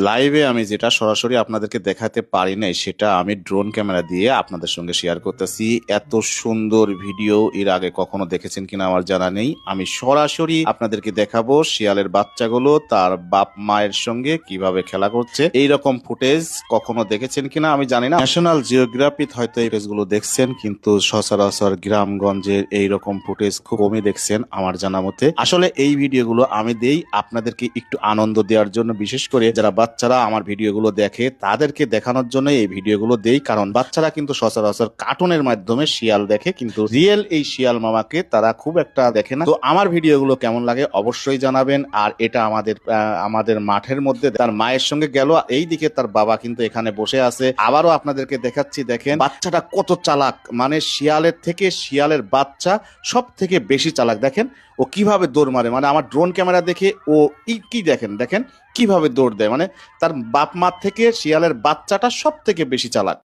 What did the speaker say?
লাইভে আমি যেটা সরাসরি আপনাদেরকে দেখাতে পারি নাই সেটা আমি ড্রোন ক্যামেরা দিয়ে আপনাদের সঙ্গে শেয়ার করতেছি। এত সুন্দর ভিডিও এর আগে কখনো দেখেছেন কিনা আমার জানা নেই। আমি সরাসরি আপনাদেরকে দেখাবো শিয়ালের বাচ্চাগুলো তার বাপ মায়ের সঙ্গে কিভাবে খেলা করছে। এইরকম ফুটেজ কখনো দেখেছেন কিনা আমি জানি না। ন্যাশনাল জিওগ্রাফিতে হয়তো এই ফুটেজগুলো দেখছেন, কিন্তু সচরাচর গ্রামগঞ্জের এইরকম ফুটেজ খুব কমই দেখছেন আমার জানা মতে। আসলে এই ভিডিওগুলো আমি দেই আপনাদেরকে একটু আনন্দ দেওয়ার জন্য, বিশেষ করে যারা বাচ্চারা আমার ভিডিওগুলো দেখে তাদেরকে দেখানোর জন্য এই ভিডিওগুলো দেই। কারণ বাচ্চারা কিন্তু সচরাচর কার্টুনের মাধ্যমে শিয়াল দেখে, কিন্তু রিয়েল এই শিয়াল মামাকে তারা খুব একটা দেখে না। তো আমার ভিডিওগুলো কেমন লাগে অবশ্যই জানাবেন। আর এটা আমাদের মাঠের মধ্যে তার মায়ের সঙ্গে গেল, এই দিকে তার বাবা কিন্তু এখানে বসে আছে। আবারও আপনাদেরকে দেখাচ্ছি, দেখেন বাচ্চাটা কত চালাক, মানে শিয়ালের থেকে শিয়ালের বাচ্চা সব থেকে বেশি চালাক। দেখেন ও কিভাবে দৌড় মারে, মানে আমার ড্রোন ক্যামেরা দেখে ও কি দেখেন দেখেন কিভাবে দৌড় দেয়, মানে তার বাপ মার থেকে শিয়ালের বাচ্চাটা সব থেকে বেশি চালাক।